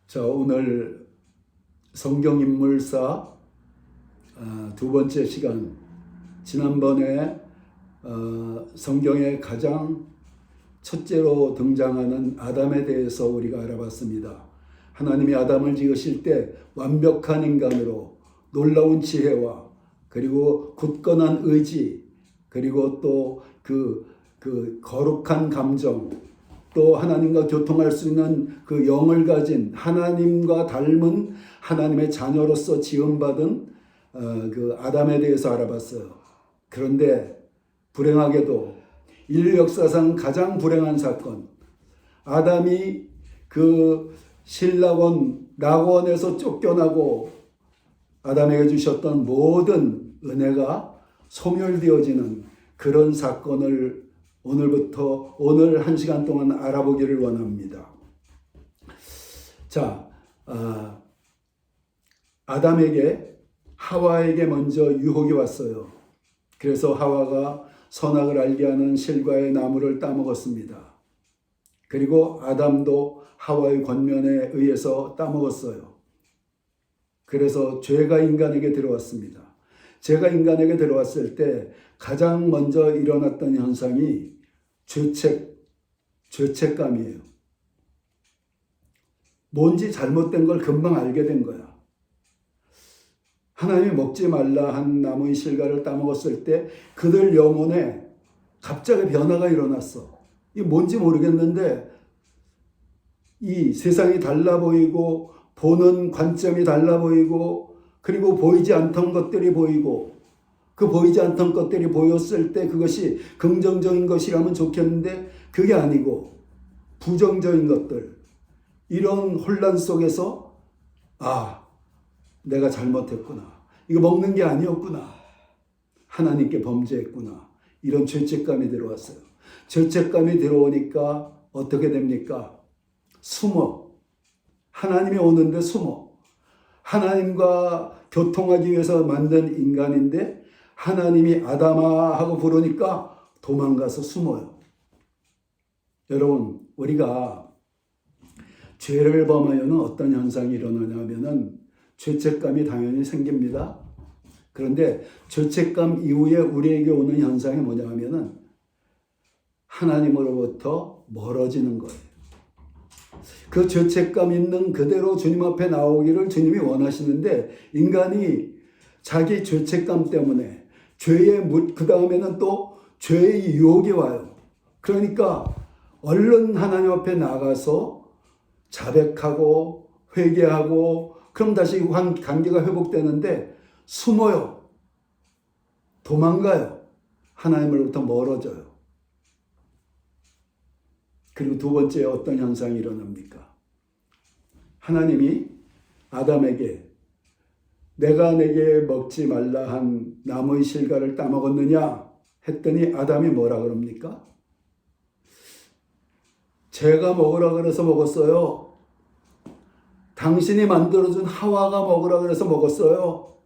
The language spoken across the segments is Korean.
자, 오늘 성경인물사 두 번째 시간, 지난번에 성경에 가장 첫째로 등장하는 아담에 대해서 우리가 알아봤습니다. 하나님이 아담을 지으실 때 완벽한 인간으로 놀라운 지혜와 그리고 굳건한 의지, 그리고 또 그 거룩한 감정, 또 하나님과 교통할 수 있는 그 영을 가진 하나님과 닮은 하나님의 자녀로서 지음받은 그 아담에 대해서 알아봤어요. 그런데 불행하게도 인류 역사상 가장 불행한 사건, 아담이 그 신라원 낙원에서 쫓겨나고 아담에게 주셨던 모든 은혜가 소멸되어지는 그런 사건을 오늘부터 오늘 1시간 동안 알아보기를 원합니다. 자, 아담에게 하와에게 먼저 유혹이 왔어요. 그래서 하와가 선악을 알게 하는 실과의 나무를 따먹었습니다. 그리고 아담도 하와의 권면에 의해서 따먹었어요. 그래서 죄가 인간에게 들어왔습니다. 죄가 인간에게 들어왔을 때 가장 먼저 일어났던 현상이 죄책감이에요. 뭔지 잘못된 걸 금방 알게 된 거야. 하나님이 먹지 말라 한 나무의 실과를 따먹었을 때 그들 영혼에 갑자기 변화가 일어났어. 이게 뭔지 모르겠는데 이 세상이 달라 보이고 보는 관점이 달라 보이고 그리고 보이지 않던 것들이 보이고 그 보이지 않던 것들이 보였을 때 그것이 긍정적인 것이라면 좋겠는데 그게 아니고 부정적인 것들, 이런 혼란 속에서 내가 잘못했구나, 이거 먹는 게 아니었구나, 하나님께 범죄했구나, 이런 죄책감이 들어왔어요. 죄책감이 들어오니까 어떻게 됩니까? 숨어. 하나님이 오는데 숨어. 하나님과 교통하기 위해서 만든 인간인데 하나님이 아담아 하고 부르니까 도망가서 숨어요. 여러분, 우리가 죄를 범하면 어떤 현상이 일어나냐면은 죄책감이 당연히 생깁니다. 그런데 죄책감 이후에 우리에게 오는 현상이 뭐냐면은 하나님으로부터 멀어지는 거예요. 그 죄책감 있는 그대로 주님 앞에 나오기를 주님이 원하시는데 인간이 자기 죄책감 때문에 그 다음에는 또 죄의 유혹이 와요. 그러니까 얼른 하나님 앞에 나가서 자백하고 회개하고 그럼 다시 관계가 회복되는데 숨어요. 도망가요. 하나님으로부터 멀어져요. 그리고 두 번째 어떤 현상이 일어납니까? 하나님이 아담에게 내가 내게 먹지 말라 한 나무의 실과를 따먹었느냐 했더니 아담이 뭐라 그럽니까? 제가 먹으라 그래서 먹었어요. 당신이 만들어준 하와가 먹으라 그래서 먹었어요.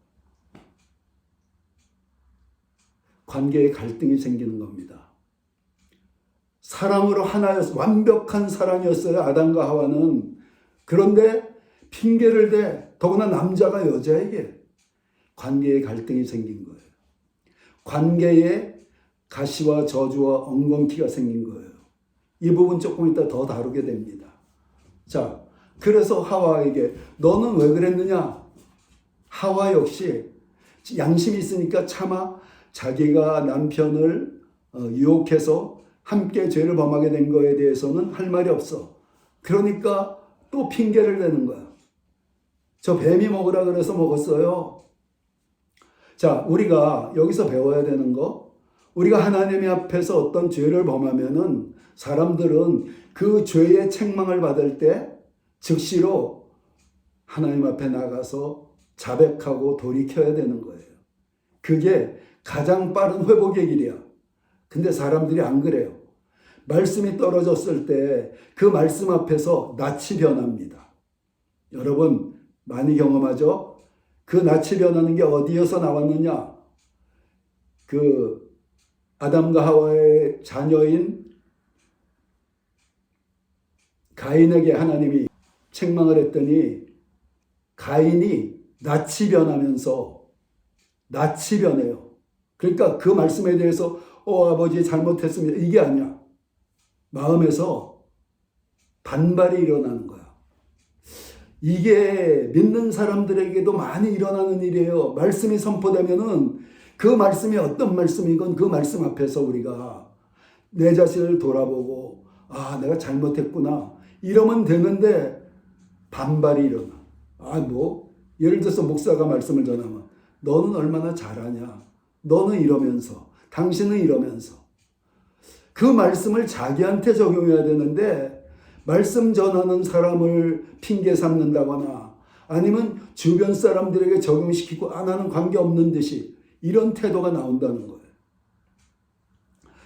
관계에 갈등이 생기는 겁니다. 사람으로 하나였어요. 완벽한 사람이었어요. 아담과 하와는. 그런데 핑계를 대, 더구나 남자가 여자에게 관계에 갈등이 생긴 거예요. 관계에 가시와 저주와 엉겅퀴가 생긴 거예요. 이 부분 조금 이따 더 다루게 됩니다. 자, 그래서 하와에게 너는 왜 그랬느냐? 하와 역시 양심이 있으니까 차마 자기가 남편을 유혹해서 함께 죄를 범하게 된 거에 대해서는 할 말이 없어. 그러니까 또 핑계를 대는 거야. 저 뱀이 먹으라 그래서 먹었어요. 자, 우리가 여기서 배워야 되는 거, 우리가 하나님 앞에서 어떤 죄를 범하면은 사람들은 그 죄의 책망을 받을 때 즉시로 하나님 앞에 나가서 자백하고 돌이켜야 되는 거예요. 그게 가장 빠른 회복의 길이야. 근데 사람들이 안 그래요. 말씀이 떨어졌을 때 그 말씀 앞에서 낯이 변합니다. 여러분 많이 경험하죠? 그 낯이 변하는 게 어디에서 나왔느냐? 그 아담과 하와의 자녀인 가인에게 하나님이 책망을 했더니 가인이 낯이 변하면서 낯이 변해요. 그러니까 그 말씀에 대해서 아버지 잘못했습니다. 이게 아니야. 마음에서 반발이 일어나는 거야. 이게 믿는 사람들에게도 많이 일어나는 일이에요. 말씀이 선포되면은 그 말씀이 어떤 말씀이건 그 말씀 앞에서 우리가 내 자신을 돌아보고 내가 잘못했구나 이러면 되는데 반발이 일어나. 예를 들어서 목사가 말씀을 전하면 너는 얼마나 잘하냐. 너는 이러면서 당신은 이러면서 그 말씀을 자기한테 적용해야 되는데 말씀 전하는 사람을 핑계 삼는다거나 아니면 주변 사람들에게 적용시키고 나는 관계없는 듯이 이런 태도가 나온다는 거예요.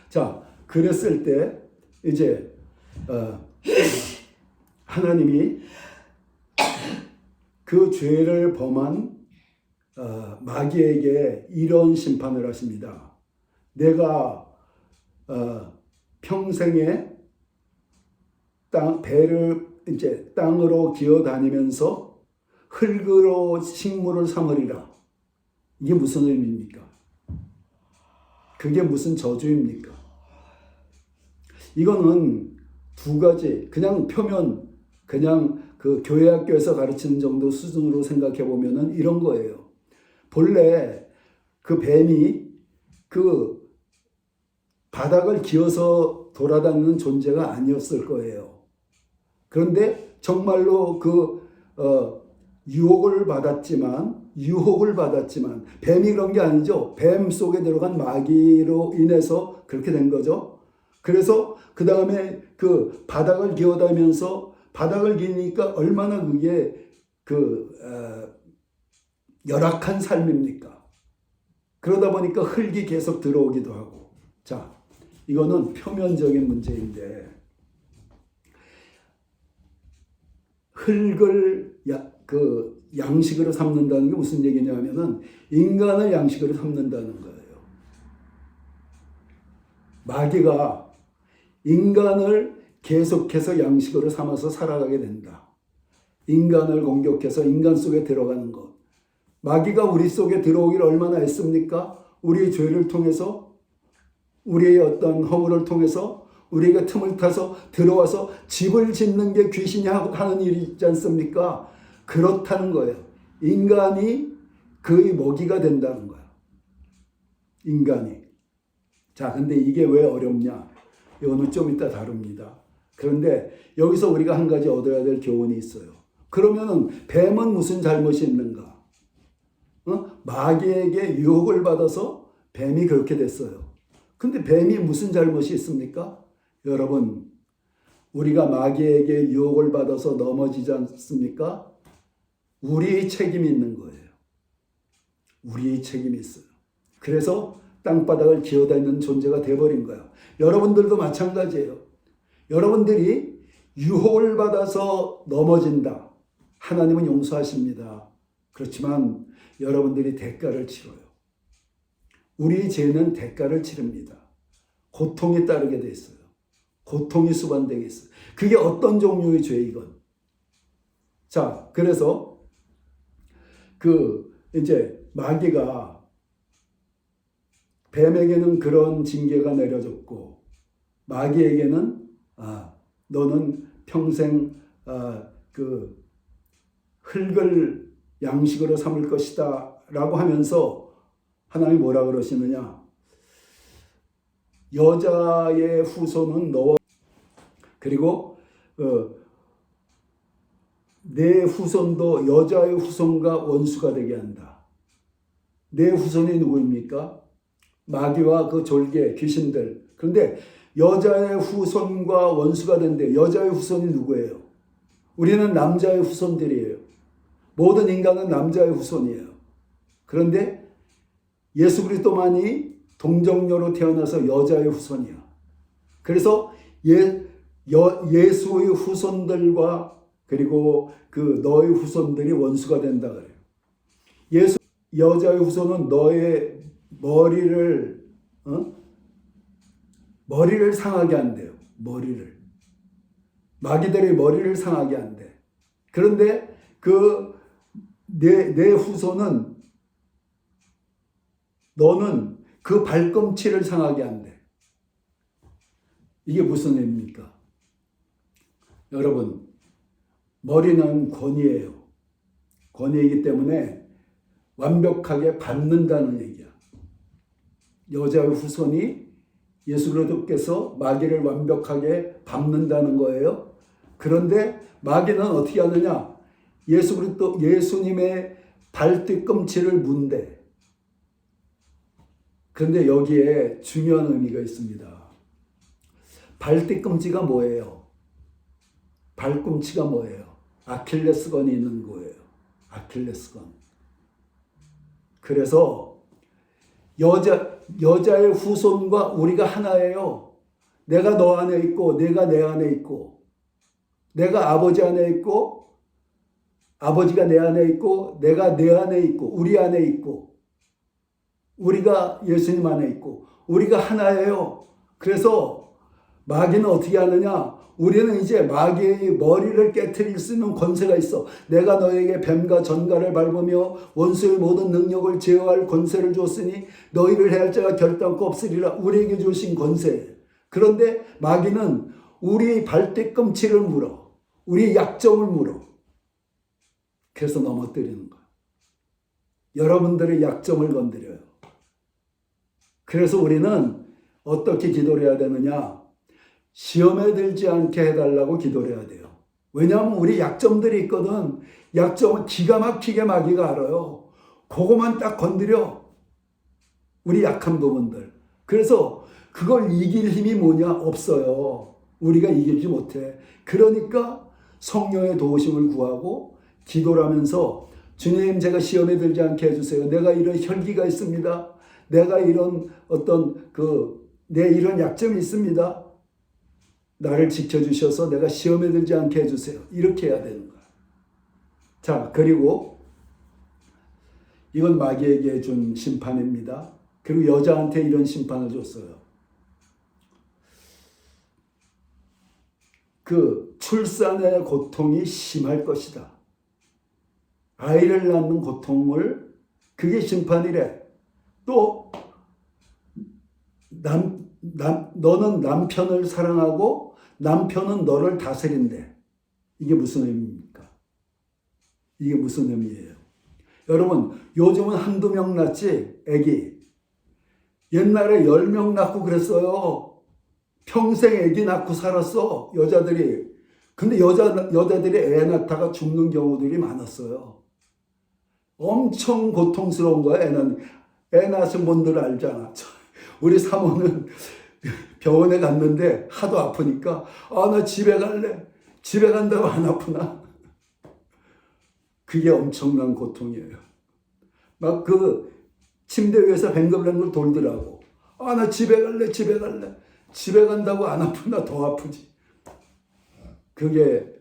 자, 그랬을 때 이제 하나님이 그 죄를 범한 마귀에게 이런 심판을 하십니다. 내가 평생에 배를 이제 땅으로 기어다니면서 흙으로 식물을 삼으리라. 이게 무슨 의미입니까? 그게 무슨 저주입니까? 이거는 두 가지, 그냥 표면, 그냥 그 교회 학교에서 가르치는 정도 수준으로 생각해 보면은 이런 거예요. 본래 그 뱀이 그 바닥을 기어서 돌아다니는 존재가 아니었을 거예요. 그런데 정말로 유혹을 받았지만 뱀이 그런 게 아니죠. 뱀 속에 들어간 마귀로 인해서 그렇게 된 거죠. 그래서 그 다음에 그 바닥을 기어다니면서 바닥을 기니까 얼마나 그게 열악한 삶입니까? 그러다 보니까 흙이 계속 들어오기도 하고. 자, 이거는 표면적인 문제인데 흙을 양식으로 삼는다는 게 무슨 얘기냐면은 인간을 양식으로 삼는다는 거예요. 마귀가 인간을 계속해서 양식으로 삼아서 살아가게 된다. 인간을 공격해서 인간 속에 들어가는 것. 마귀가 우리 속에 들어오기를 얼마나 애씁니까? 우리의 죄를 통해서, 우리의 어떤 허물을 통해서 우리가 틈을 타서 들어와서 집을 짓는 게 귀신이 하는 일이 있지 않습니까? 그렇다는 거예요. 인간이 그의 먹이가 된다는 거야. 인간이. 자, 근데 이게 왜 어렵냐? 이거는 좀 이따 다룹니다. 그런데 여기서 우리가 한 가지 얻어야 될 교훈이 있어요. 그러면은 뱀은 무슨 잘못이 있는가? 마귀에게 유혹을 받아서 뱀이 그렇게 됐어요. 근데 뱀이 무슨 잘못이 있습니까? 여러분, 우리가 마귀에게 유혹을 받아서 넘어지지 않습니까? 우리의 책임이 있는 거예요. 우리의 책임이 있어요. 그래서 땅바닥을 기어다니는 존재가 돼버린 거예요. 여러분들도 마찬가지예요. 여러분들이 유혹을 받아서 넘어진다. 하나님은 용서하십니다. 그렇지만 여러분들이 대가를 치러요. 우리 죄는 대가를 치릅니다. 고통이 따르게 돼 있어요. 고통이 수반되게 있어요. 그게 어떤 종류의 죄이건. 자, 그래서 이제 마귀가 뱀에게는 그런 징계가 내려졌고 마귀에게는 너는 평생 흙을 양식으로 삼을 것이다 라고 하면서 하나님이 뭐라 그러시느냐? 여자의 후손은 너와 그리고 내 후손도 여자의 후손과 원수가 되게 한다. 내 후손이 누구입니까? 마귀와 그 졸개, 귀신들. 그런데 여자의 후손과 원수가 된대. 여자의 후손이 누구예요? 우리는 남자의 후손들이에요. 모든 인간은 남자의 후손이에요. 그런데 예수 그리스도만이 동정녀로 태어나서 여자의 후손이야. 그래서 예수의 후손들과 그리고 너의 후손들이 원수가 된다 그래요. 여자의 후손은 너의 머리를 상하게 한대요. 마귀들의 머리를 상하게 한대. 그런데 내 후손은 너는 그 발꿈치를 상하게 한대. 이게 무슨 의미입니까? 여러분, 머리는 권위예요. 권위이기 때문에 완벽하게 밟는다는 얘기야. 여자의 후손이 예수 그리스도께서 마귀를 완벽하게 밟는다는 거예요. 그런데 마귀는 어떻게 하느냐? 예수 그리스도 예수님의 발뒤꿈치를 문대. 그런데 여기에 중요한 의미가 있습니다. 발뒤꿈치가 뭐예요? 발꿈치가 뭐예요? 아킬레스건이 있는 거예요. 아킬레스건. 그래서 여자의 후손과 우리가 하나예요. 내가 너 안에 있고 내가 내 안에 있고 내가 아버지 안에 있고 아버지가 내 안에 있고 내가 내 안에 있고 우리 안에 있고 우리가 예수님 안에 있고 우리가 하나예요. 그래서 마귀는 어떻게 하느냐? 우리는 이제 마귀의 머리를 깨트릴 수 있는 권세가 있어. 내가 너에게 뱀과 전갈을 밟으며 원수의 모든 능력을 제어할 권세를 줬으니 너희를 해할 자가 결단코 없으리라. 우리에게 주신 권세. 그런데 마귀는 우리 발뒤꿈치를 물어. 우리의 약점을 물어. 그래서 넘어뜨리는 거야. 여러분들의 약점을 건드려요. 그래서 우리는 어떻게 기도를 해야 되느냐? 시험에 들지 않게 해달라고 기도를 해야 돼요. 왜냐하면 우리 약점들이 있거든. 약점은 기가 막히게 마귀가 알아요. 그거만 딱 건드려. 우리 약한 부분들. 그래서 그걸 이길 힘이 뭐냐? 없어요. 우리가 이기지 못해. 그러니까 성령의 도우심을 구하고 기도를 하면서 주님, 제가 시험에 들지 않게 해주세요. 내가 이런 혈기가 있습니다. 내가 이런 내 이런 약점이 있습니다. 나를 지켜주셔서 내가 시험에 들지 않게 해주세요. 이렇게 해야 되는 거야. 자, 그리고 이건 마귀에게 준 심판입니다. 그리고 여자한테 이런 심판을 줬어요. 출산의 고통이 심할 것이다. 아이를 낳는 고통을, 그게 심판이래. 또 너는 남편을 사랑하고 남편은 너를 다스린대. 이게 무슨 의미입니까? 이게 무슨 의미예요? 여러분, 요즘은 한두 명 낳지, 애기. 옛날에 10명 낳고 그랬어요. 평생 애기 낳고 살았어, 여자들이. 근데 여자들이 애 낳다가 죽는 경우들이 많았어요. 엄청 고통스러운 거야, 애 낳으신 분들 알잖아. 우리 사모는 병원에 갔는데 하도 아프니까 나 집에 갈래. 집에 간다고 안 아프나? 그게 엄청난 고통이에요. 막 침대 위에서 뱅글뱅글 돌더라고. 나 집에 갈래. 집에 간다고 안 아프나? 더 아프지. 그게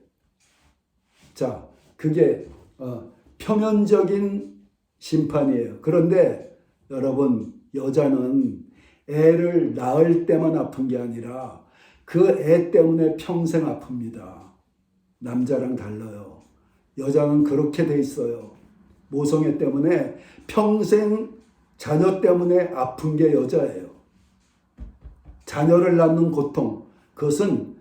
표면적인 심판이에요. 그런데 여러분, 여자는 애를 낳을 때만 아픈 게 아니라 그 애 때문에 평생 아픕니다. 남자랑 달라요. 여자는 그렇게 돼 있어요. 모성애 때문에 평생 자녀 때문에 아픈 게 여자예요. 자녀를 낳는 고통, 그것은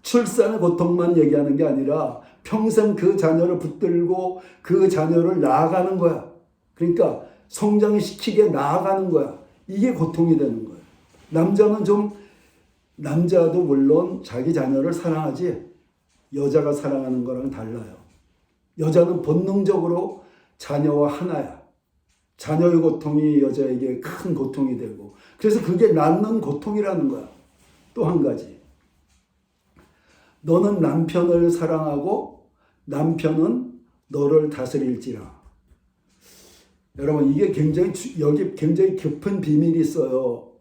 출산의 고통만 얘기하는 게 아니라 평생 그 자녀를 붙들고 그 자녀를 낳아가는 거야. 그러니까 성장시키게 나아가는 거야. 이게 고통이 되는 거예요. 남자도 물론 자기 자녀를 사랑하지, 여자가 사랑하는 거랑 달라요. 여자는 본능적으로 자녀와 하나야. 자녀의 고통이 여자에게 큰 고통이 되고, 그래서 그게 낳는 고통이라는 거야. 또 한 가지. 너는 남편을 사랑하고 남편은 너를 다스릴지라. 여러분, 이게 여기 굉장히 깊은 비밀이 있어요.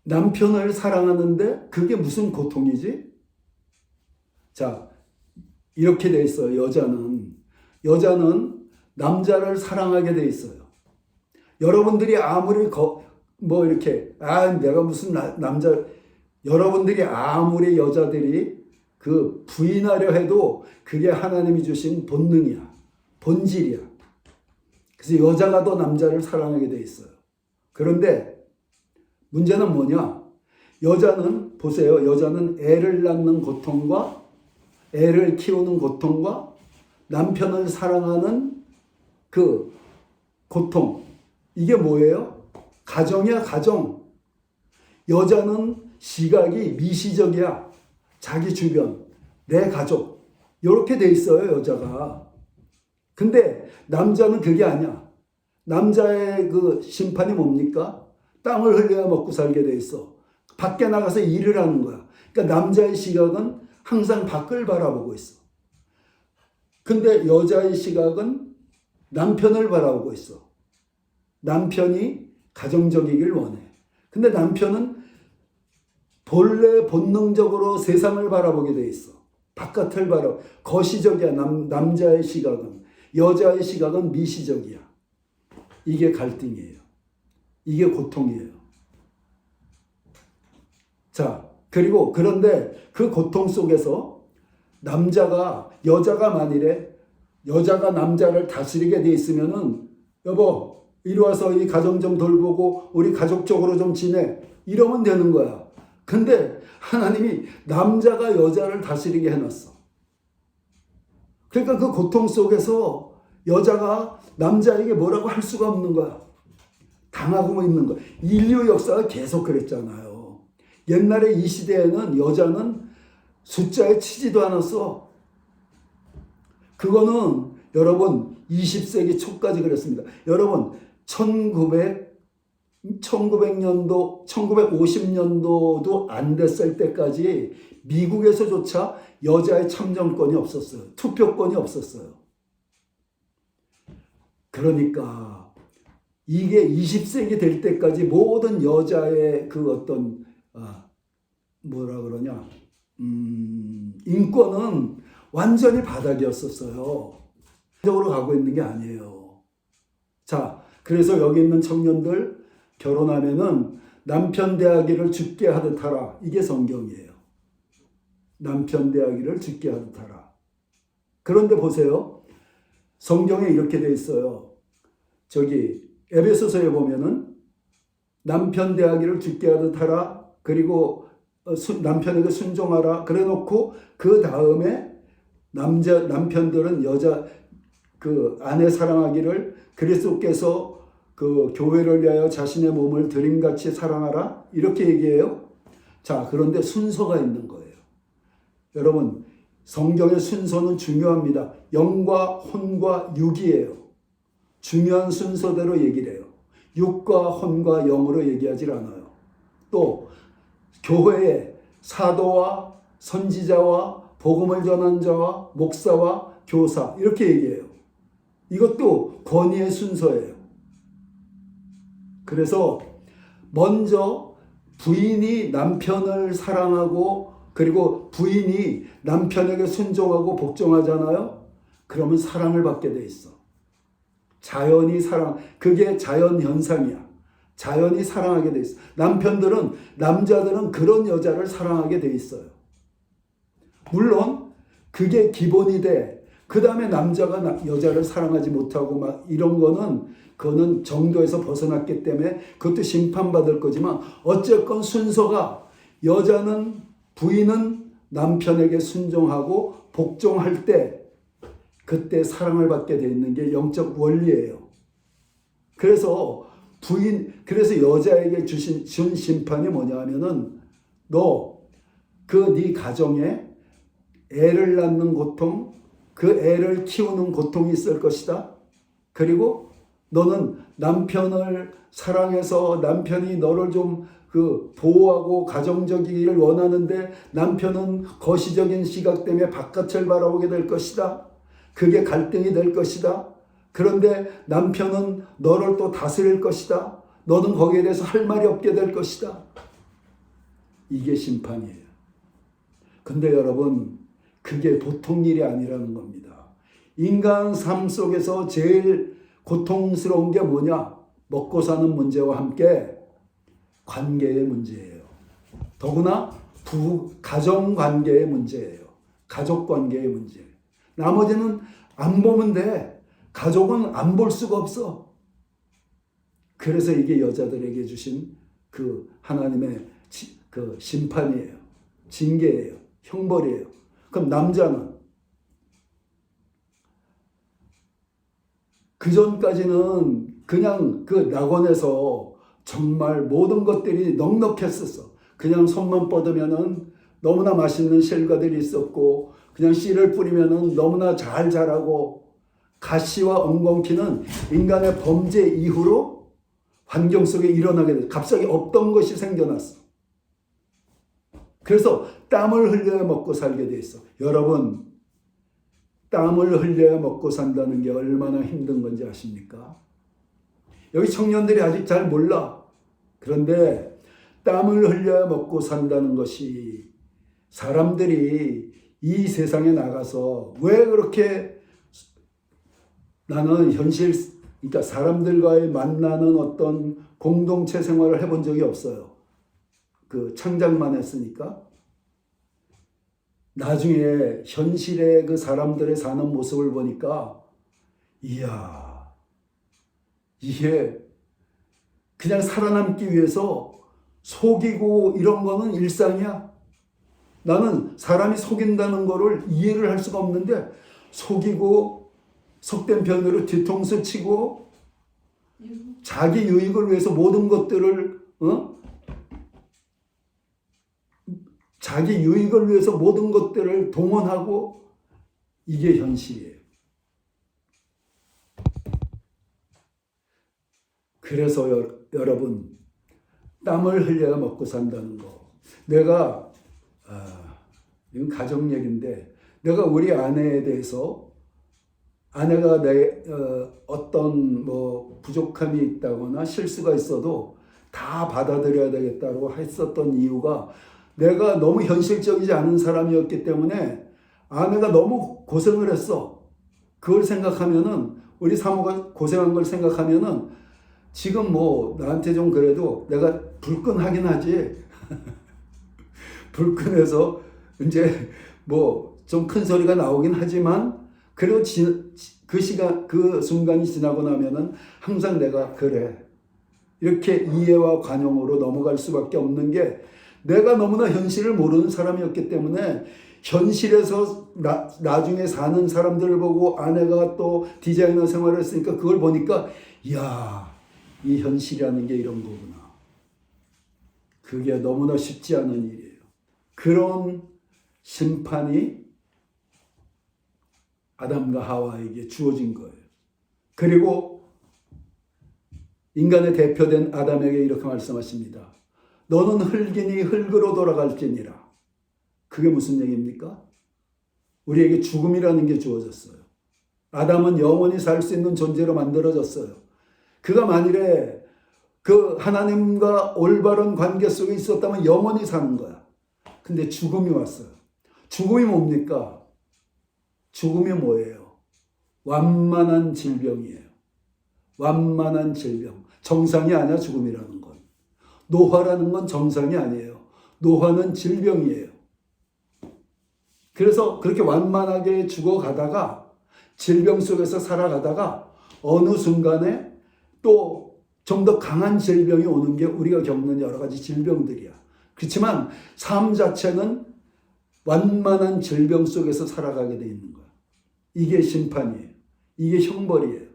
남편을 사랑하는데 그게 무슨 고통이지? 자, 이렇게 돼 있어요. 여자는 남자를 사랑하게 돼 있어요. 여러분들이 아무리 내가 무슨 여러분들이 아무리 여자들이 그 부인하려 해도 그게 하나님이 주신 본능이야. 본질이야. 그래서 여자가 더 남자를 사랑하게 돼 있어요. 그런데 문제는 뭐냐? 여자는 보세요. 여자는 애를 낳는 고통과 애를 키우는 고통과 남편을 사랑하는 그 고통. 이게 뭐예요? 가정이야, 가정. 여자는 시각이 미시적이야. 자기 주변, 내 가족. 이렇게 돼 있어요, 여자가. 근데 남자는 그게 아니야. 남자의 그 심판이 뭡니까? 땅을 흘려야 먹고 살게 돼 있어. 밖에 나가서 일을 하는 거야. 그러니까 남자의 시각은 항상 밖을 바라보고 있어. 근데 여자의 시각은 남편을 바라보고 있어. 남편이 가정적이길 원해. 근데 남편은 본래 본능적으로 세상을 바라보게 돼 있어. 바깥을 거시적이야. 남자의 시각은. 여자의 시각은 미시적이야. 이게 갈등이에요. 이게 고통이에요. 자, 그리고 그런데 그 고통 속에서 여자가 만일에 여자가 남자를 다스리게 돼 있으면은 여보, 이리 와서 이 가정 좀 돌보고 우리 가족적으로 좀 지내. 이러면 되는 거야. 근데 하나님이 남자가 여자를 다스리게 해놨어. 그러니까 그 고통 속에서 여자가 남자에게 뭐라고 할 수가 없는 거야. 당하고 있는 거야. 인류 역사가 계속 그랬잖아요. 옛날에 이 시대에는 여자는 숫자에 치지도 않았어. 그거는 여러분 20세기 초까지 그랬습니다. 여러분 1900년도, 1950년도도 안 됐을 때까지 미국에서조차 여자의 참정권이 없었어요. 투표권이 없었어요. 그러니까 이게 20세기 될 때까지 모든 여자의 그 어떤 뭐라 그러냐 인권은 완전히 바닥이었었어요. 적으로 가고 있는 게 아니에요. 자, 그래서 여기 있는 청년들 결혼하면은 남편 대하기를 죽게 하듯 하라. 이게 성경이에요. 남편 대하기를 죽게 하듯 하라. 그런데 보세요. 성경에 이렇게 돼 있어요. 저기 에베소서에 보면은 남편 대하기를 죽게 하듯 하라. 그리고 남편에게 순종하라. 그래 놓고 그 다음에 남편들은 그 아내 사랑하기를 그리스도께서 그 교회를 위하여 자신의 몸을 드림같이 사랑하라. 이렇게 얘기해요. 자, 그런데 순서가 있는 거예요. 여러분, 성경의 순서는 중요합니다. 영과 혼과 육이에요. 중요한 순서대로 얘기를 해요. 육과 혼과 영으로 얘기하지 않아요. 또 교회에 사도와 선지자와 복음을 전한 자와 목사와 교사 이렇게 얘기해요. 이것도 권위의 순서예요. 그래서 먼저 부인이 남편을 사랑하고 그리고 부인이 남편에게 순종하고 복종하잖아요. 그러면 사랑을 받게 돼 있어. 자연이 그게 자연 현상이야. 자연이 사랑하게 돼 있어. 남자들은 그런 여자를 사랑하게 돼 있어요. 물론 그게 기본이 돼. 그 다음에 남자가 여자를 사랑하지 못하고 막 이런 그거는 정도에서 벗어났기 때문에 그것도 심판받을 거지만 어쨌건 순서가 부인은 남편에게 순종하고 복종할 때 그때 사랑을 받게 돼 있는 게 영적 원리예요. 그래서 여자에게 준 심판이 뭐냐 하면은 네 가정에 애를 낳는 고통, 그 애를 키우는 고통이 있을 것이다. 그리고 너는 남편을 사랑해서 남편이 너를 좀 보호하고 가정적이기를 원하는데 남편은 거시적인 시각 때문에 바깥을 바라보게 될 것이다. 그게 갈등이 될 것이다. 그런데 남편은 너를 또 다스릴 것이다. 너는 거기에 대해서 할 말이 없게 될 것이다. 이게 심판이에요. 근데 여러분, 그게 보통 일이 아니라는 겁니다. 인간 삶 속에서 제일 고통스러운 게 뭐냐? 먹고 사는 문제와 함께 관계의 문제예요. 더구나 가정 관계의 문제예요. 가족 관계의 문제. 나머지는 안 보면 돼. 가족은 안 볼 수가 없어. 그래서 이게 여자들에게 주신 그 하나님의 그 심판이에요. 징계예요. 형벌이에요. 그럼 남자는 그 전까지는 그냥 그 낙원에서 정말 모든 것들이 넉넉했었어. 그냥 손만 뻗으면은 너무나 맛있는 실과들이 있었고, 그냥 씨를 뿌리면은 너무나 잘 자라고, 가시와 엉겅퀴는 인간의 범죄 이후로 환경 속에 일어나게 돼. 갑자기 없던 것이 생겨났어. 그래서 땀을 흘려야 먹고 살게 돼 있어. 여러분, 땀을 흘려야 먹고 산다는 게 얼마나 힘든 건지 아십니까? 여기 청년들이 아직 잘 몰라. 그런데 땀을 흘려야 먹고 산다는 것이 사람들이 이 세상에 나가서 왜 그렇게 나는 그러니까 사람들과의 만나는 어떤 공동체 생활을 해본 적이 없어요. 그 창작만 했으니까. 나중에 현실의 그 사람들의 사는 모습을 보니까, 이야, 이게 그냥 살아남기 위해서 속이고 이런 거는 일상이야. 나는 사람이 속인다는 거를 이해를 할 수가 없는데, 속이고 속된 편으로 뒤통수 치고 자기 유익을 위해서 모든 것들을 자기 유익을 위해서 모든 것들을 동원하고, 이게 현실이에요. 그래서 여러분, 땀을 흘려야 먹고 산다는 거. 내가 이건 가정 얘기인데, 내가 우리 아내에 대해서, 아내가 내 어떤 뭐 부족함이 있다거나 실수가 있어도 다 받아들여야 되겠다고 했었던 이유가, 내가 너무 현실적이지 않은 사람이었기 때문에 아내가 너무 고생을 했어. 그걸 생각하면은, 우리 사모가 고생한 걸 생각하면은, 지금 뭐 나한테 좀 그래도 내가 불끈하긴 하지. 불끈해서 이제 뭐 좀 큰 소리가 나오긴 하지만, 그래도 그 순간이 지나고 나면은 항상 내가 그래, 이렇게 이해와 관용으로 넘어갈 수밖에 없는 게, 내가 너무나 현실을 모르는 사람이었기 때문에, 현실에서 나중에 사는 사람들을 보고 아내가 또 디자이너 생활을 했으니까 그걸 보니까, 이야, 이 현실이라는 게 이런 거구나. 그게 너무나 쉽지 않은 일이에요. 그런 심판이 아담과 하와에게 주어진 거예요. 그리고 인간의 대표된 아담에게 이렇게 말씀하십니다. 너는 흙이니 흙으로 돌아갈지니라. 그게 무슨 얘기입니까? 우리에게 죽음이라는 게 주어졌어요. 아담은 영원히 살 수 있는 존재로 만들어졌어요. 그가 만일에 그 하나님과 올바른 관계 속에 있었다면 영원히 사는 거야. 근데 죽음이 왔어요. 죽음이 뭡니까? 죽음이 뭐예요? 완만한 질병이에요. 완만한 질병. 정상이 아니야, 죽음이라는 건. 노화라는 건 정상이 아니에요. 노화는 질병이에요. 그래서 그렇게 완만하게 죽어가다가, 질병 속에서 살아가다가 어느 순간에 또 좀 더 강한 질병이 오는 게 우리가 겪는 여러 가지 질병들이야. 그렇지만 삶 자체는 완만한 질병 속에서 살아가게 돼 있는 거야. 이게 심판이에요. 이게 형벌이에요.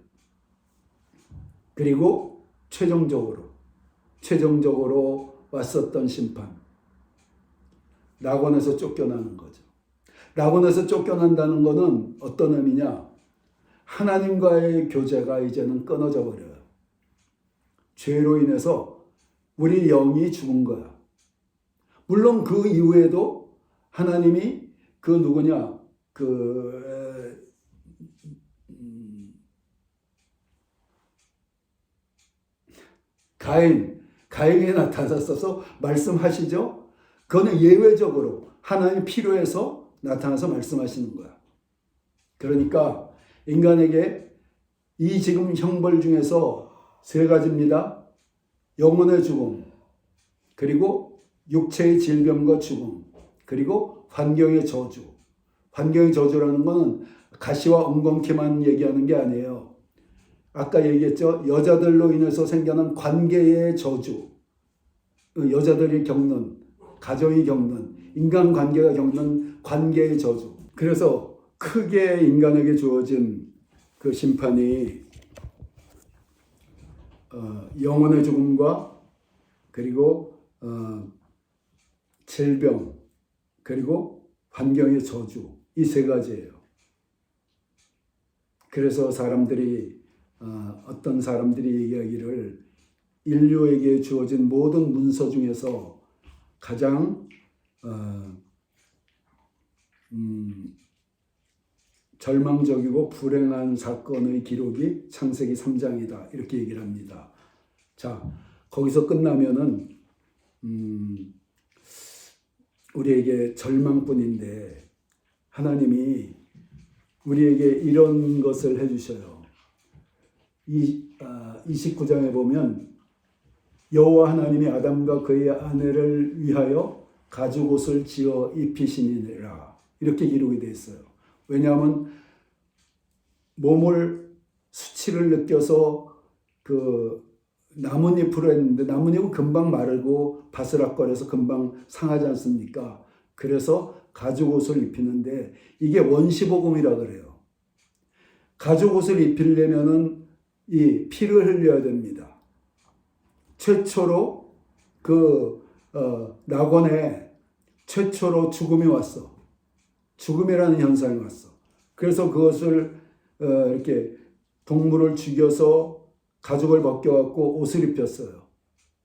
그리고 최종적으로 왔었던 심판. 낙원에서 쫓겨나는 거죠. 낙원에서 쫓겨난다는 것은 어떤 의미냐? 하나님과의 교제가 이제는 끊어져 버려요. 죄로 인해서 우리 영이 죽은 거야. 물론 그 이후에도 하나님이 가인에게 나타나셔서 말씀하시죠. 그거는 예외적으로 하나님이 필요해서 나타나서 말씀하시는 거야. 그러니까 인간에게 이 지금 형벌 중에서 세 가지입니다. 영혼의 죽음, 그리고 육체의 질병과 죽음, 그리고 환경의 저주. 환경의 저주라는 것은 가시와 엉겅퀴만 얘기하는 게 아니에요. 아까 얘기했죠. 여자들로 인해서 생겨난 관계의 저주. 여자들이 겪는, 가정이 겪는, 인간관계가 겪는 관계의 저주. 그래서 크게 인간에게 주어진 그 심판이 영혼의 죽음과 그리고 질병 그리고 환경의 저주, 이 세 가지예요. 그래서 어떤 사람들이 얘기하기를 인류에게 주어진 모든 문서 중에서 가장 절망적이고 불행한 사건의 기록이 창세기 3장이다. 이렇게 얘기를 합니다. 자, 거기서 끝나면은 우리에게 절망뿐인데 하나님이 우리에게 이런 것을 해주셔요. 29장에 보면 여호와 하나님이 아담과 그의 아내를 위하여 가죽옷을 지어 입히시니라, 이렇게 기록이 되어 있어요. 왜냐하면 몸을 수치를 느껴서 그 나뭇잎으로 했는데 나뭇잎은 금방 마르고 바스락거려서 금방 상하지 않습니까? 그래서 가죽옷을 입히는데 이게 원시복음이라 그래요. 가죽옷을 입히려면은 이 피를 흘려야 됩니다. 최초로 낙원에 최초로 죽음이 왔어. 죽음이라는 현상이 왔어. 그래서 그것을 이렇게 동물을 죽여서 가죽을 벗겨갖고 옷을 입혔어요.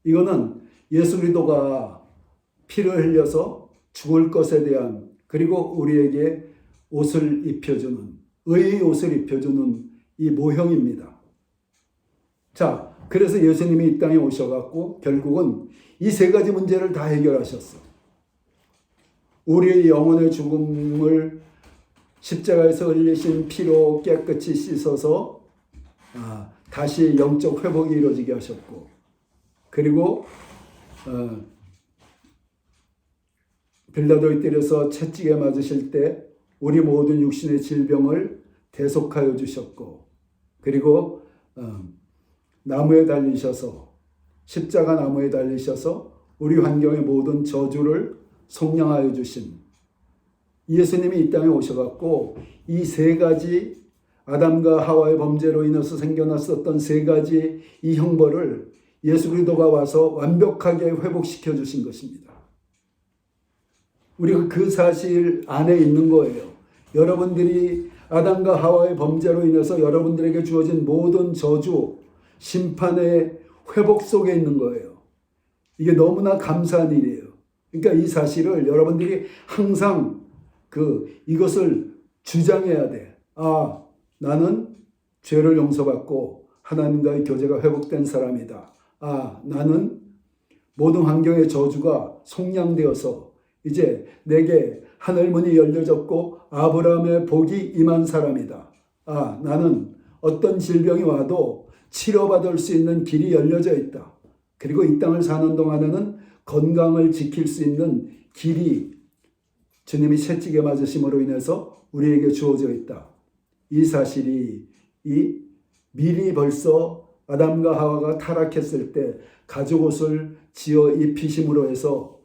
이거는 예수 그리스도가 피를 흘려서 죽을 것에 대한, 그리고 우리에게 옷을 입혀주는, 의의 옷을 입혀주는 이 모형입니다. 자, 그래서 예수님이 이 땅에 오셔갖고 결국은 이 세 가지 문제를 다 해결하셨어. 우리의 영혼의 죽음을 십자가에서 흘리신 피로 깨끗이 씻어서 다시 영적 회복이 이루어지게 하셨고, 그리고 빌라도에 때려서 채찍에 맞으실 때 우리 모든 육신의 질병을 대속하여 주셨고, 그리고 나무에 달리셔서, 십자가 나무에 달리셔서 우리 환경의 모든 저주를 속량하여 주신 예수님이 이 땅에 오셔갖고 이 세 가지, 아담과 하와의 범죄로 인해서 생겨났었던 세 가지 이 형벌을 예수 그리스도가 와서 완벽하게 회복시켜 주신 것입니다. 우리가 그 사실 안에 있는 거예요. 여러분들이 아담과 하와의 범죄로 인해서 여러분들에게 주어진 모든 저주, 심판의 회복 속에 있는 거예요. 이게 너무나 감사한 일이에요. 그러니까 이 사실을 여러분들이 항상 이것을 주장해야 돼. 나는 죄를 용서받고 하나님과의 교제가 회복된 사람이다. 나는 모든 환경의 저주가 속량되어서 이제 내게 하늘문이 열려졌고 아브라함의 복이 임한 사람이다. 나는 어떤 질병이 와도 치료받을 수 있는 길이 열려져 있다. 그리고 이 땅을 사는 동안에는 건강을 지킬 수 있는 길이 주님이 채찍에 맞으심으로 인해서 우리에게 주어져 있다. 이 사실이 미리 벌써 아담과 하와가 타락했을 때 가죽옷을 지어 입히심으로 해서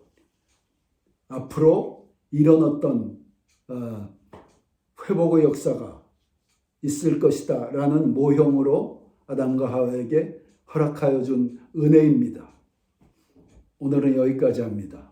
앞으로 이런 어떤 회복의 역사가 있을 것이다 라는 모형으로 아담과 하와에게 허락하여 준 은혜입니다. 오늘은 여기까지 합니다.